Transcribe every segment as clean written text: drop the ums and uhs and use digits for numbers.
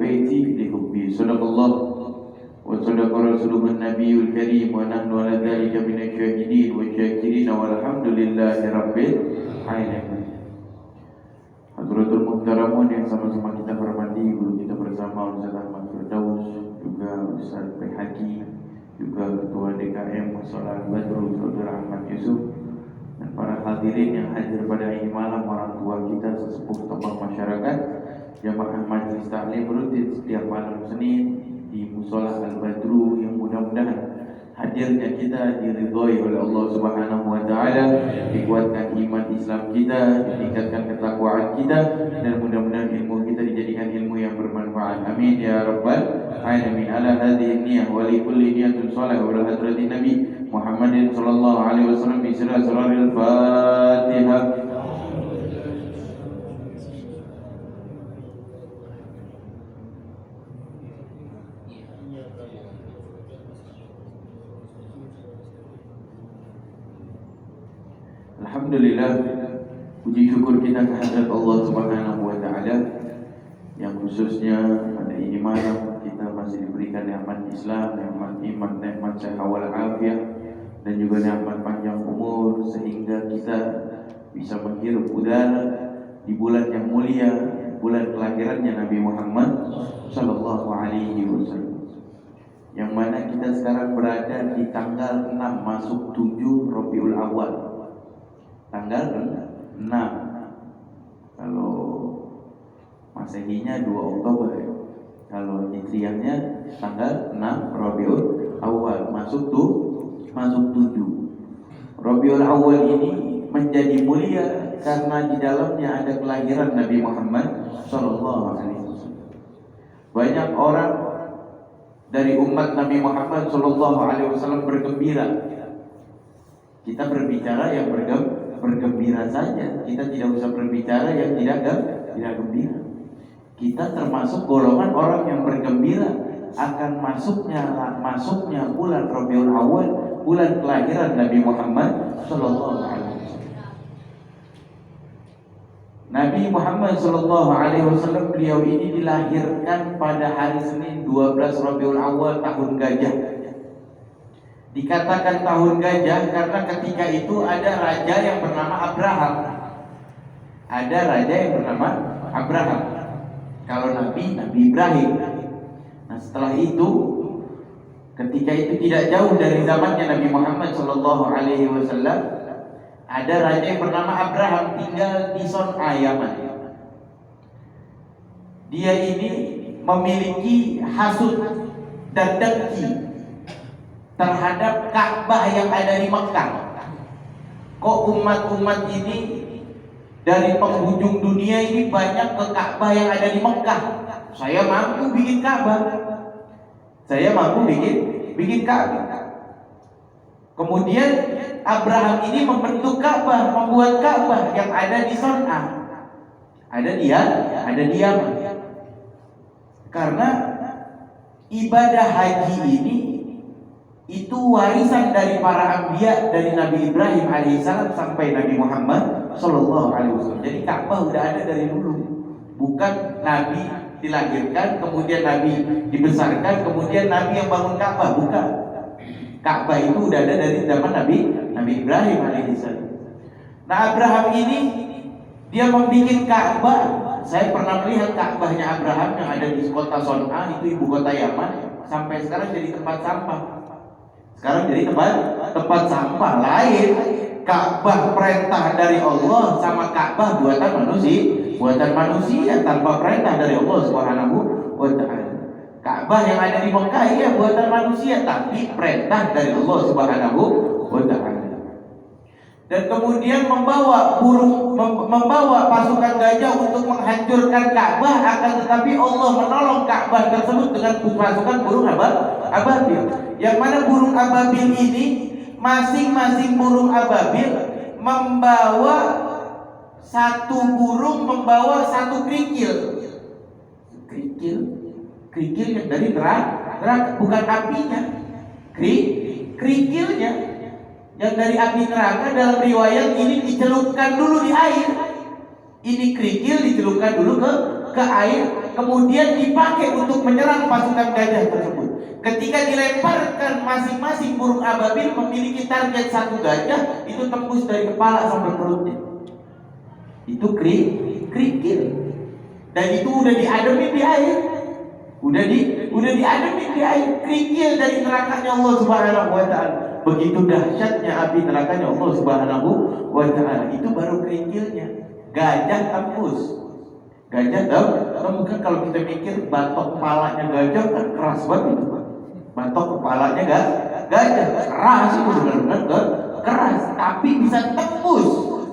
بيتي لحبي. صدق الله وصدق رسوله النبي الكريم ونحن على ذلك من الشاهدين والشاكرين والحمد لله رب العالمين. Hadratul Muhtaramun yang sama-sama kita hormati, guru kita bersama Ustaz Ahmad Firdaus, juga Ustaz Behaki, juga Ketua DKM Musola Al-Badru Saudara Ahmad Yusuf, dan para hadirin yang hadir pada ini malam, orang tua kita, sesepuh tokoh masyarakat, jamaah majelis taklim rutin setiap malam Senin di Musola Al-Badru, yang mudah-mudahan hadirnya kita diridhoi oleh Allah Subhanahu wa taala, dikuatkan iman Islam kita, ditingkatkan ketakwaan kita, dan mudah-mudahan ilmu kita dijadikan ilmu yang bermanfaat. Amin ya rabbal alamin. Ala hadhihi niyyah wa li kulli niyatin shalah wa ala hadratin Nabi Muhammadin sallallahu alaihi wasallam bi sirril Fatihah. Alhamdulillah, puji syukur kita kehadirat Allah Subhanahu wa taala, yang khususnya pada ini malam kita masih diberikan nikmat Islam, nikmat iman, nikmat sehat wal afiat, dan juga nikmat panjang umur, sehingga kita bisa menghirup udara di bulan yang mulia, bulan kelahirannya Nabi Muhammad sallallahu alaihi wasallam, yang mana kita sekarang berada di tanggal 6 masuk 7 Rabiul Awal. Tanggal 6, kalau Masehinya 2 Oktober ya. Kalau Hijriahnya tanggal 6 Rabiul Awal, masuk 7. Rabiul Awal ini menjadi mulia karena di dalamnya ada kelahiran Nabi Muhammad sallallahu alaihi wasallam. Banyak orang dari umat Nabi Muhammad sallallahu alaihi wasallam bergembira. Kita berbicara yang bergembira saja, kita tidak usah berbicara yang tidak gembira. Kita termasuk golongan orang yang bergembira akan masuknya bulan Rabiul Awal, bulan kelahiran Nabi Muhammad sallallahu alaihi wasallam. Nabi Muhammad sallallahu alaihi wasallam, beliau ini dilahirkan pada hari Senin 12 Rabiul Awal tahun gajah. Dikatakan tahun gajah karena ketika itu ada raja yang bernama Abraham. Ada raja yang bernama Abraham. Kalau Nabi Ibrahim. Nah, setelah itu, ketika itu tidak jauh dari zamannya Nabi Muhammad sallallahu alaihi wasallam, ada raja yang bernama Abraham tinggal di Son'a, Yaman. Dia ini memiliki hasud dan dengki terhadap Ka'bah yang ada di Mekah. Kok umat-umat ini dari penghujung dunia ini banyak ke Ka'bah yang ada di Mekah? Saya mampu bikin Ka'bah. Saya mampu bikin Ka'bah. Kemudian Abraham ini membentuk Ka'bah, membuat Ka'bah yang ada di Son'a. Ada di Yaman. Karena ibadah haji ini itu warisan dari para anbiya, dari Nabi Ibrahim alaihissalam sampai Nabi Muhammad sallallahu alaihi wasallam. Jadi Ka'bah udah ada dari dulu. Bukan Nabi dilahirkan, kemudian Nabi dibesarkan, kemudian Nabi yang bangun Ka'bah, bukan. Ka'bah itu udah ada dari zaman Nabi Ibrahim alaihissalam. Nah, Abraham ini dia membuat Ka'bah. Saya pernah melihat Ka'bahnya Abraham yang ada di kota Son'a, itu ibu kota Yaman, sampai sekarang jadi tempat sampah. Sekarang jadi tempat sampah. Lain Ka'bah perintah dari Allah sama Ka'bah buatan manusia tanpa perintah dari Allah Subhanahu wa taala. Ka'bah yang ada di Mekah ya buatan manusia, tapi perintah dari Allah Subhanahu wa taala. Dan kemudian membawa pasukan gajah untuk menghancurkan Ka'bah, akan tetapi Allah menolong Ka'bah tersebut dengan pasukan burung ababil. Yang mana burung ababil ini, masing-masing burung ababil membawa satu burung membawa satu kerikil yang dari neraka, bukan apinya, kerikilnya yang dari api neraka. Dalam riwayat ini dicelupkan dulu di air. Ini kerikil dicelupkan dulu ke air, kemudian dipakai untuk menyerang pasukan gajah tersebut. Ketika dilemparkan, masing-masing burung ababil memiliki target satu gajah, itu tembus dari kepala sampai perutnya. Itu kerikil. Dan itu udah diademin di air. Udah diademin di air. Kerikil dari nerakanya Allah Subhanahu wa taala. Begitu dahsyatnya api nerakanya Allah Subhanahu wa taala. Itu baru kerikilnya. Gajah tembus. Gajah tembus kan, kalau kita mikir batok kepalanya gajah kan keras banget itu. Batok kepalanya gajah keras, itu benar-benar keras, tapi bisa tembus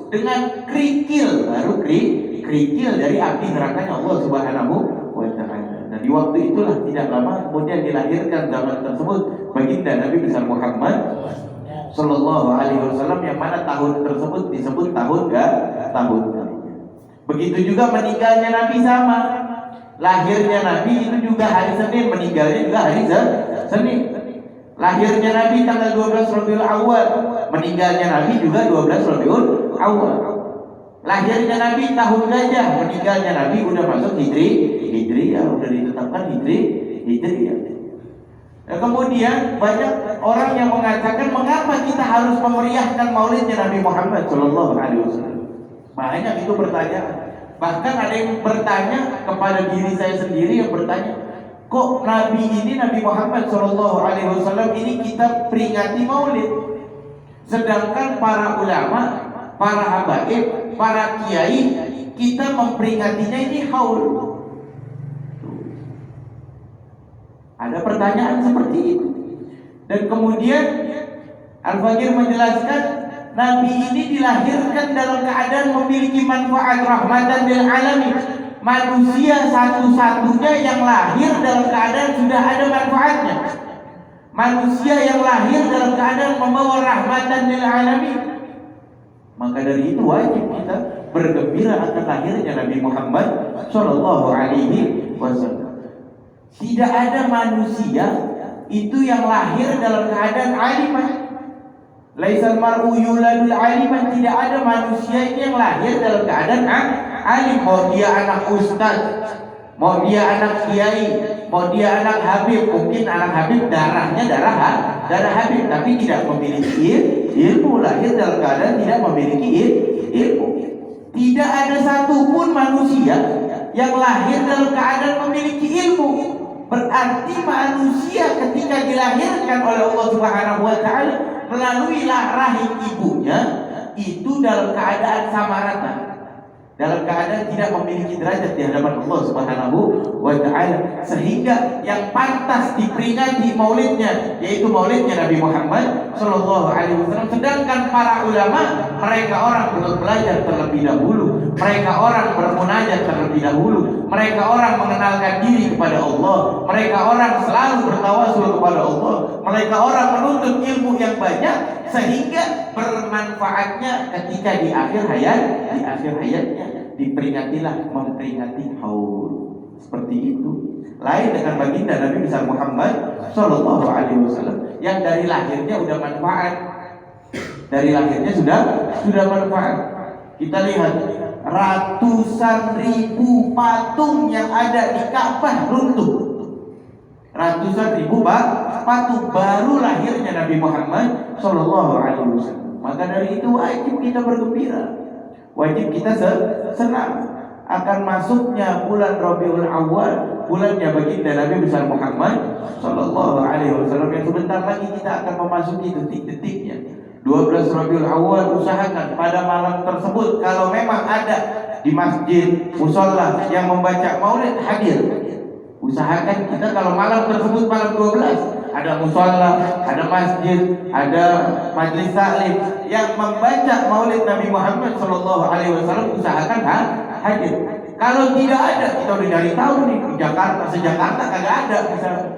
dengan kerikil, baru kerikil dari api nerakanya Allah Subhanahu wa taala. Nah, di waktu itulah tidak lama kemudian dilahirkan zaman tersebut baginda Nabi besar Muhammad sallallahu alaihi wasallam, yang mana tahun tersebut disebut tahun tahun. Begitu juga meninggalnya Nabi sama. Lahirnya Nabi itu juga hari Senin, meninggalnya juga hari Senin. Lahirnya Nabi tanggal 12 Rabiul Awal, meninggalnya Nabi juga 12 Rabiul Awal. Lahirnya Nabi tahun gajah, meninggalnya Nabi udah masuk Hijriyah, udah ditetapkan Hijriyah. Nah, kemudian banyak orang yang mengatakan mengapa kita harus memeriahkan maulidnya Nabi Muhammad sallallahu alaihi wasallam. Banyak itu pertanyaan. Bahkan ada yang bertanya kepada diri saya sendiri, yang bertanya, kok Nabi ini, Nabi Muhammad sallallahu alaihi wasallam ini kita peringati maulid, sedangkan para ulama, para habaib, para kiai kita memperingatinya ini haul. Ada pertanyaan seperti itu. Dan kemudian Al-Faqir menjelaskan, Nabi ini dilahirkan dalam keadaan memiliki manfaat rahmatan lil alamin. Manusia satu-satunya yang lahir dalam keadaan sudah ada manfaatnya. Manusia yang lahir dalam keadaan membawa rahmatan lil alamin. Maka dari itu wajib kita bergembira akan lahirnya Nabi Muhammad sallallahu alaihi wasallam. Tidak ada manusia itu yang lahir dalam keadaan aliman. Laisal mar'u yuladul aliman. Tidak ada manusia ini yang lahir dalam keadaan alim. Mau dia anak ustaz, mau dia anak kiai, mau dia anak habib. Mungkin anak habib darahnya darah habib, tapi tidak memiliki ilmu. Lahir dalam keadaan tidak memiliki ilmu. Tidak ada satupun manusia yang lahir dalam keadaan memiliki ilmu. Berarti manusia ketika dilahirkan oleh Allah Subhanahu wa taala melalui rahim ibunya itu dalam keadaan sama rata, dalam keadaan tidak memiliki derajat di hadapan Allah Subhanahu wa taala, sehingga yang pantas diperingati maulidnya yaitu maulidnya Nabi Muhammad sallallahu alaihi wasallam. Sedangkan para ulama, mereka orang belajar terlebih dahulu, mereka orang bermunajat terlebih dahulu, mereka orang mengenalkan diri kepada Allah, mereka orang selalu bertawasul kepada Allah, mereka orang menuntut ilmu yang banyak sehingga bermanfaatnya ketika di akhir hayatnya diperingatilah, memperingati haul. Seperti itu. Lain dengan baginda Nabi besar Muhammad sallallahu alaihi wasallam yang dari lahirnya sudah manfaat. Dari lahirnya sudah manfaat. Kita lihat ratusan ribu patung yang ada di Ka'bah runtuh. Ratusan ribu patung, baru lahirnya Nabi Muhammad sallallahu alaihi wasallam. Maka dari itu wajib kita bergembira, wajib kita senang akan masuknya bulan Rabiul Awal, bulannya baginda Nabi besar Muhammad sallallahu alaihi wasallam, yang sebentar lagi kita akan memasuki detik-detiknya. 12 Rabiul Awal, usahakan pada malam tersebut kalau memang ada di masjid, musholla yang membaca maulid, hadir. Usahakan kita kalau malam tersebut, malam 12, ada musholla, ada masjid, ada majlis taklim yang membaca maulid Nabi Muhammad sallallahu alaihi wasallam, usahakan hadir. Kalau tidak ada, kita udah dari tahu nih di Jakarta, se-Jakarta kagak ada misalnya.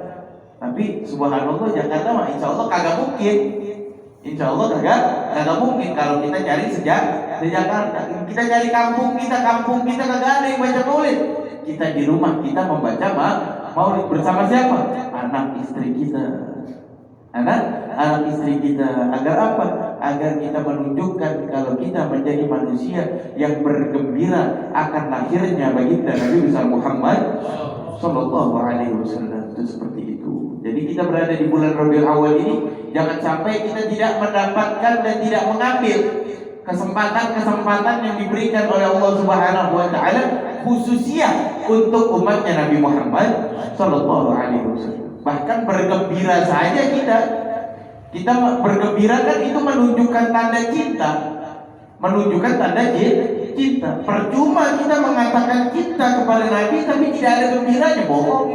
Tapi subhanallah Jakarta mah insya Allah kagak mungkin. Insya Allah kagak mungkin kalau kita cari se-Jakarta. Kita cari kampung kita kagak ada yang baca maulid. Kita di rumah kita membaca maulid bersama siapa? Anak istri kita. Anak istri kita. Agar apa? Agar kita menunjukkan kalau kita menjadi manusia yang bergembira akan lahirnya baginda Nabi besar Muhammad Sallallahu Alaihi Wasallam. Itu seperti itu. Jadi kita berada di bulan Rabiul Awal ini, jangan sampai kita tidak mendapatkan dan tidak mengambil kesempatan-kesempatan yang diberikan oleh Allah Subhanahu Wa Taala, khususnya untuk umatnya Nabi Muhammad Sallallahu Alaihi Wasallam. Bahkan bergembira saja kita bergembira kan itu menunjukkan tanda cinta, menunjukkan tanda cinta. Percuma kita mengatakan cinta kepada Nabi tapi tidak ada gembiranya, bohong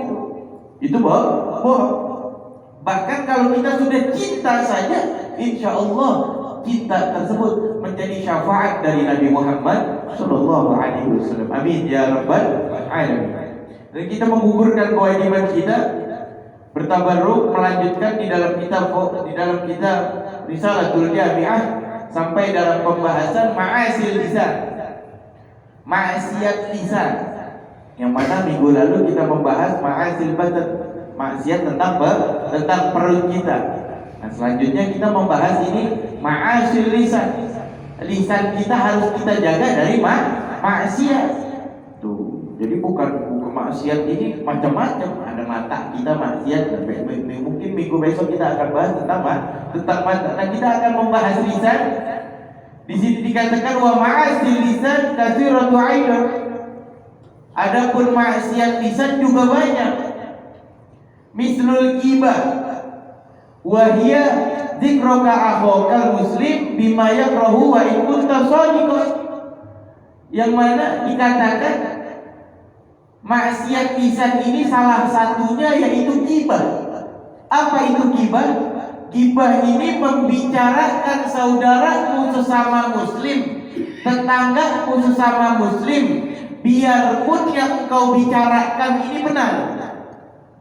itu bohong. Bahkan kalau kita sudah cinta saja, insya Allah cinta tersebut menjadi syafaat dari Nabi Muhammad Sallallahu Alaihi Wasallam. Amin ya rabbal alamin. Dan kita menggugurkan kewajiban kita bertabarruk, melanjutkan di dalam kitab Risalatul Jami'ah sampai dalam pembahasan ma'asil lisan, maksiat lisan, yang mana minggu lalu kita membahas ma'asil badan, maksiat tentang perut kita. Nah, selanjutnya kita membahas ini ma'asil lisan. Lisan kita harus kita jaga dari maksiat. Tuh, jadi bukan maksiat ini macam-macam. Ada mata kita maksiat. Mungkin minggu besok kita akan bahas tentang mata. Nah, kita akan membahas lisan. Di sini dikatakan wa ma'asil lisan katsiratu aidan. Adapun maksiat lisan juga banyak. Mislul ghibah wa hiya dzikruka akhokal muslim bima yakrahu wa in kunta shadiqan. Yang mana dikatakan maksiat lisan ini salah satunya yaitu ghibah. Apa itu ghibah? Ghibah ini membicarakan saudaramu sesama muslim, tetanggamu sesama muslim, biarpun yang engkau bicarakan ini benar.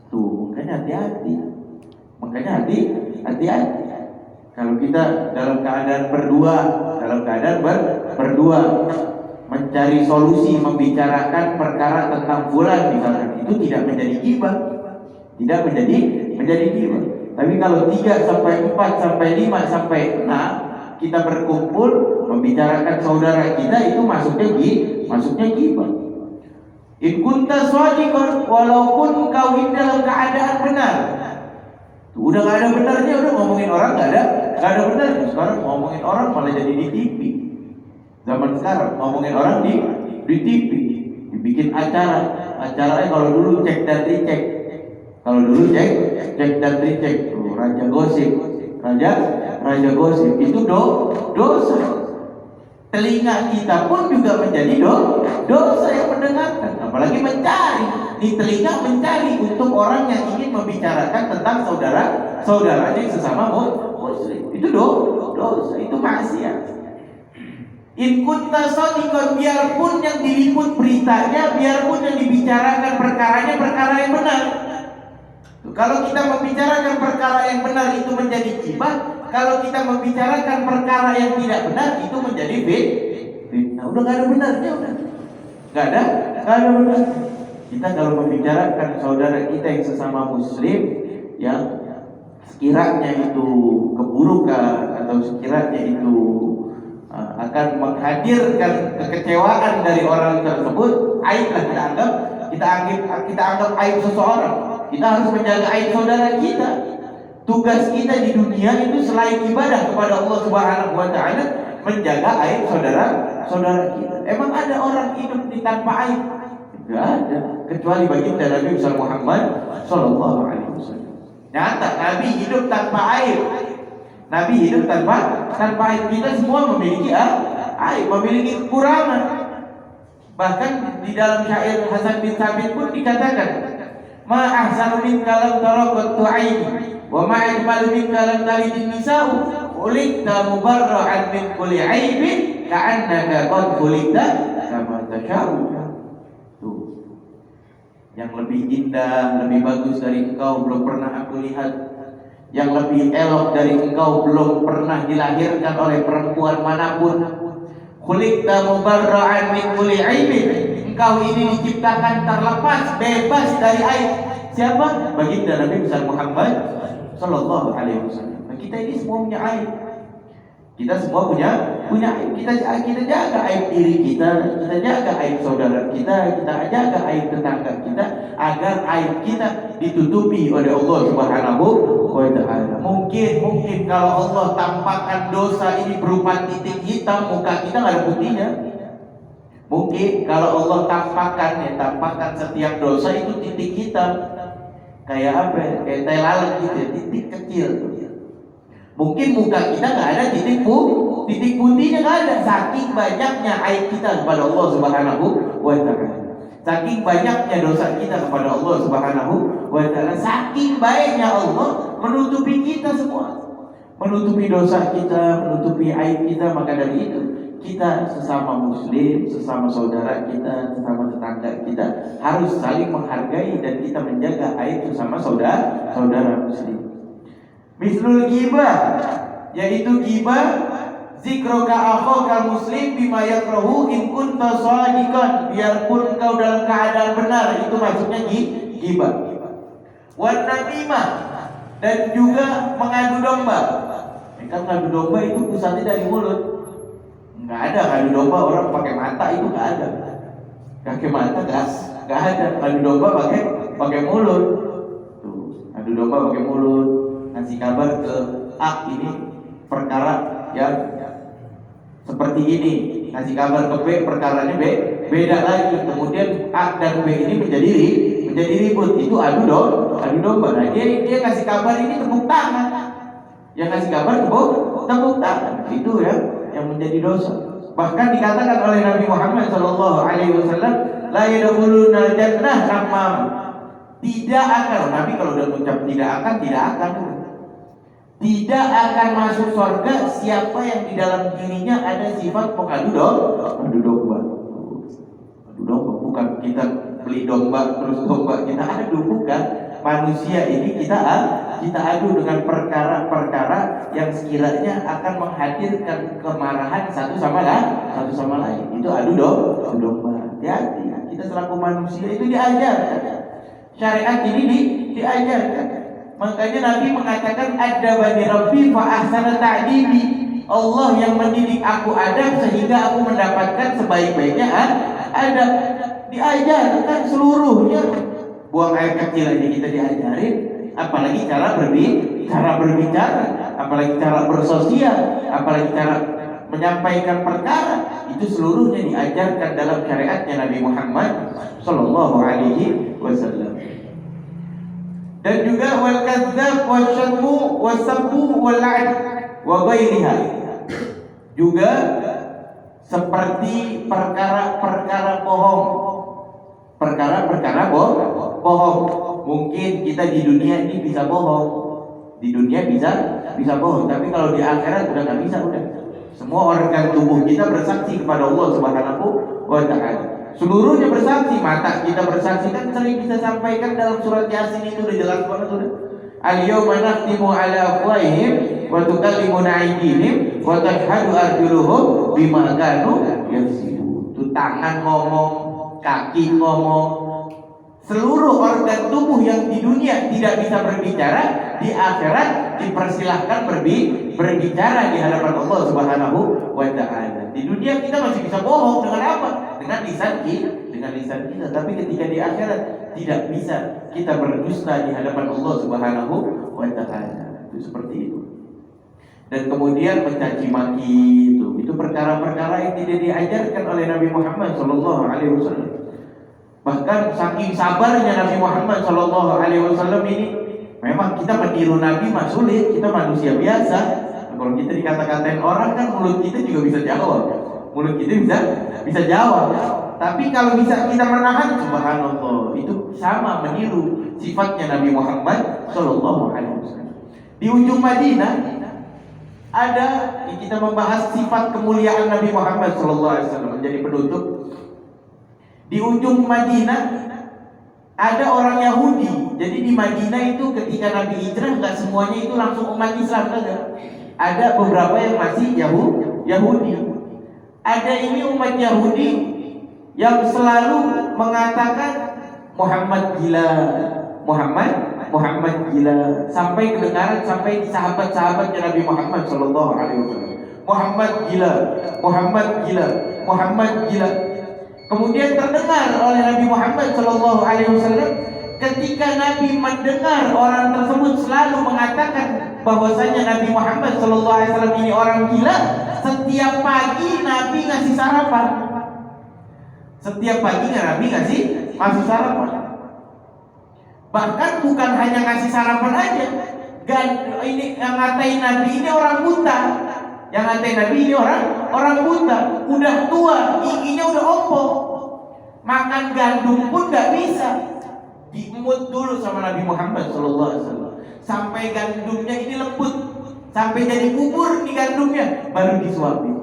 Tuh, makanya hati-hati. Kalau kita dalam keadaan berdua mencari solusi, membicarakan perkara tentang fulan misalkan, itu tidak menjadi ghibah, tidak menjadi ghibah. Tapi kalau 3 sampai 4 sampai 5 sampai 6 kita berkumpul membicarakan saudara kita, itu masuknya ghibah. In kunta shadiqan, walaupun kau ini dalam keadaan benar. Udah gak ada benarnya, udah ngomongin orang gak ada benarnya. Sekarang ngomongin orang malah jadi di TV. Zaman sekarang ngomongin orang di TV, dibikin acaranya kalau dulu cek dan dicek. Kalau dulu cek dan dicek, tuh raja gosip itu dosa. Telinga kita pun juga menjadi dosa yang mendengarkan, apalagi mencari. Di telinga mencari untuk orang yang ingin membicarakan tentang saudaranya sesama muslim. Itu dosa, itu maksiat. In kunta shadiqan, biarpun yang diliput beritanya, biarpun yang dibicarakan perkaranya perkara yang benar. Kalau kita membicarakan perkara yang benar itu menjadi ghibah. Kalau kita membicarakan perkara yang tidak benar itu menjadi fitnah. Udah gak ada benarnya, udah gak ada benar. Kita kalau membicarakan saudara kita yang sesama muslim yang sekiranya itu keburukan atau sekiranya itu akan menghadirkan kekecewaan dari orang tersebut, aib lah kita anggap aib seseorang. Kita harus menjaga aib saudara kita. Tugas kita di dunia itu selain ibadah kepada Allah Subhanahu Wa Taala, menjaga aib saudara kita. Emang ada orang hidup di tanpa aib? Tidak ada, kecuali baginda Nabi besar Muhammad Sallallahu Alaihi Wasallam. Nyata Nabi hidup tanpa aib. Nabi hidup tanpa aib. Kita semua memiliki aib, memiliki kekurangan. Bahkan di dalam syair Hasan bin Thabit pun dikatakan, ma ahsanu min kalam tarakatu aini wa ma ajmalu min kalam talidin nisa'u ulikta mubarra'an min kulli aibin ka'annaka qad khuliqta kama tasha'u. Tuh, yang lebih indah, lebih bagus dari engkau belum pernah aku lihat. Yang lebih elok dari engkau belum pernah dilahirkan oleh perempuan manapun. Khuliqta mubarra'an min kulli aibin, engkau ini diciptakan terlepas, bebas dari aib. Siapa? Baginda Nabi besar Muhammad Sallallahu Alaihi Wasallam. Nah, kita ini semua punya aib. Kita semua punya aib. Kita jaga aib diri kita jaga aib saudara kita jaga aib tetangga kita, agar aib kita ditutupi oleh Allah Subhanahu wa taala. Mungkin kalau Allah tampakkan dosa ini berupa titik hitam, muka kita nggak ada buktinya. Mungkin kalau Allah tampakkan setiap dosa itu titik hitam, kayak apa? Kayak tai lalat gitu ya, titik kecil. Mungkin muka kita nggak ada titik putihnya, nggak ada. Saking banyaknya aib kita kepada Allah Subhanahu wa taala. Saking banyaknya dosa kita kepada Allah Subhanahu wa taala. Saking baiknya Allah menutupi kita semua, menutupi dosa kita, menutupi aib kita. Maka dari itu kita sesama muslim, sesama saudara kita, sesama tetangga kita harus saling menghargai dan kita menjaga aib sesama saudara muslim. Mislul ghibah, yaitu ghibah zikroka akhaka muslim bima yakrahu in kunta shadiqan, biarpun kau dalam keadaan benar, itu maksudnya ghibah. Wan namimah, dan juga mengadu domba. Kan mengadu domba itu pusatnya dari mulut. Enggak ada ngadu domba orang pakai mata, itu enggak ada. Pakai mata enggak ada. Ngadu domba pakai mulut. Tuh, ngadu domba pakai mulut. Kasih kabar ke A, ini perkara yang seperti ini. Kasih kabar ke B, perkaranya beda lagi. Kemudian A dan B ini menjadi ribut. Itu adu domba. Nah, dia kasih kabar ini tepuk tangan. Yang kasih kabar tepuk tangan. Itu ya yang menjadi dosa. Bahkan dikatakan oleh Nabi Muhammad SAW, la yadkhuluna jannah namam. Tidak akan, Nabi kalau udah mengucap tidak akan. Tidak akan masuk surga siapa yang di dalam dirinya ada sifat pengadu domba. Adu domba bukan kita beli domba terus domba kita adu, bukan. Manusia ini kita adu dengan perkara-perkara yang sekiranya akan menghadirkan kemarahan satu sama lain. Itu adu domba. Hati-hati. Kita selaku manusia itu diajarkan. Syariat ini diajarkan. Makanya Nabi mengatakan adabani rabbi fa ahsana ta'dibi. Allah yang mendidik aku adab sehingga aku mendapatkan sebaik-baiknya adab. Diajarkan seluruhnya. Buang air kecil aja kita diajarin, apalagi cara berbicara, apalagi cara bersosial, apalagi cara menyampaikan perkara. Itu seluruhnya diajarkan dalam syariatnya Nabi Muhammad sallallahu alaihi wasallam. Dan juga wal kadzdzab wasyatmu wasabbu wal la'n wa ghairiha. Juga seperti perkara-perkara bohong. Perkara-perkara bohong. Mungkin kita di dunia ini bisa bohong. Di dunia bisa bohong, tapi kalau di akhirat udah enggak bisa udah. Semua organ tubuh kita bersaksi kepada Allah Subhanahu wa taala. Seluruhnya bersaksi, mata kita bersaksi, kan sering kita sampaikan dalam surat Yasin itu udah jelas banget udah. Al-yawma nakhtimu ala afwahihim wa tukallimuna aydihim wa tashhadu arjuluhum bima kanu yaksibun. Itu tangan ngomong, kaki ngomong. Seluruh organ tubuh yang di dunia tidak bisa berbicara, di akhirat dipersilahkan berbicara di hadapan Allah Subhanahu wa taala. Di dunia kita masih bisa bohong dengan apa? Dengan lisan kita. Tapi ketika di akhirat tidak bisa kita berdusta di hadapan Allah Subhanahu wa taala. Itu seperti itu. Dan kemudian mencaci maki itu perkara-perkara yang tidak diajarkan oleh Nabi Muhammad sallallahu alaihi wasallam. Bahkan saking sabarnya Nabi Muhammad sallallahu alaihi wasallam ini, memang kita meniru Nabi mah sulit, kita manusia biasa. Kalau kita dikata-katain orang kan mulut kita juga bisa jawab. Mulut kita bisa jawab. Tapi kalau bisa kita menahan, subhanallah, itu sama meniru sifatnya Nabi Muhammad sallallahu alaihi wasallam. Di ujung Madinah ada, kita membahas sifat kemuliaan Nabi Muhammad sallallahu alaihi wasallam menjadi penutup. Di ujung Madinah ada orang Yahudi. Jadi di Madinah itu ketika Nabi hijrah nggak semuanya itu langsung umat Islam, enggak. Ada beberapa yang masih Yahudi. Ada ini umat Yahudi yang selalu mengatakan Muhammad gila, Muhammad gila, sampai kedengaran sampai sahabat-sahabatnya Nabi Muhammad sallallahu alaihi wasallam. Muhammad gila, Muhammad gila, Muhammad gila. Kemudian terdengar oleh Nabi Muhammad Shallallahu Alaihi Wasallam, ketika Nabi mendengar orang tersebut selalu mengatakan bahwasanya Nabi Muhammad Shallallahu Alaihi Wasallam ini orang gila, setiap pagi Nabi ngasih sarapan. Setiap pagi Nabi ngasih sarapan. Bahkan bukan hanya ngasih sarapan aja, ini yang ngatain Nabi ini orang buta. Yang ngatain Nabi ini orang buta, udah tua, giginya udah ompong, makan gandum pun gak bisa. Diemut dulu sama Nabi Muhammad SAW sampai gandumnya ini lembut, sampai jadi bubur di gandumnya, baru disuapin.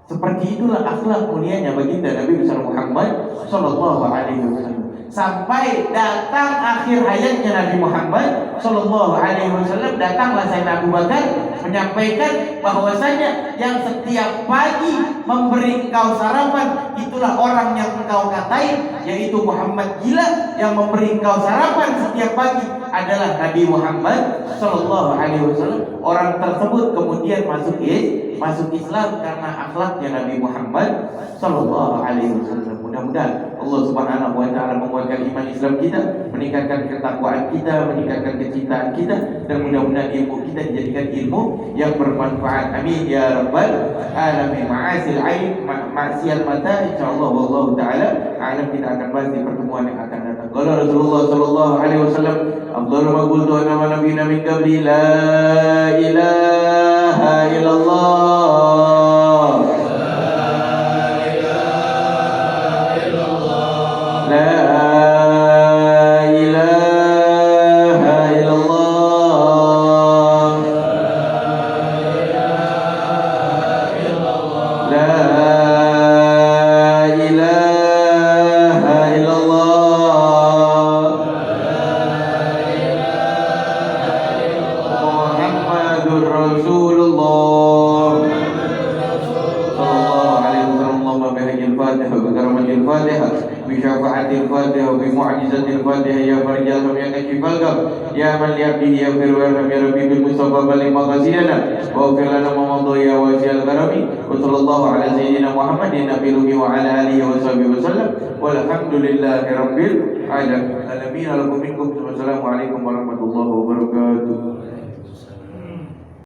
Seperti itulah akhlak mulianya baginda Nabi besar Muhammad Sallallahu Alaihi Wasallam. Sampai datang akhir hayatnya Nabi Muhammad Sallallahu Alaihi Wasallam, datanglah Sayyidina Abu Bakar menyampaikan bahwasanya yang setiap pagi memberi engkau sarapan itulah orang yang engkau katain, yaitu Muhammad gila. Yang memberi engkau sarapan setiap pagi adalah Nabi Muhammad Sallallahu Alaihi Wasallam. Orang tersebut kemudian masuk Islam karena akhlaknya Nabi Muhammad Sallallahu Alaihi Wasallam. Mudah-mudahan Allah Subhanahu Wa Taala menguatkan iman Islam kita, meningkatkan ketakwaan kita, meningkatkan kecintaan kita, dan mudah-mudahan ilmu kita dijadikan ilmu yang bermanfaat. Amin ya rabbal alamin. Ma'asil ain, maksiat mata, insyaallah wallahu taala alam kita akan bahas di pertemuan yang akan datang. Qala Rasulullah Sallallahu Alaihi Wasallam, afdalu ma qultu ana wa nabiyina min qabli, la ilaha illallah. Ya man liabdihi yaghfir wa yarham ya rabbi bil mustafa baligh maqasidana wa ighfir lana ma madha ya wasi'al karami wa sallallahu ala sayyidina Muhammadin nabiyyi wa ala alihi wa sahbihi wa sallam walhamdulillahi rabbil alamin. Assalamualaikum warahmatullahi wabarakatuh.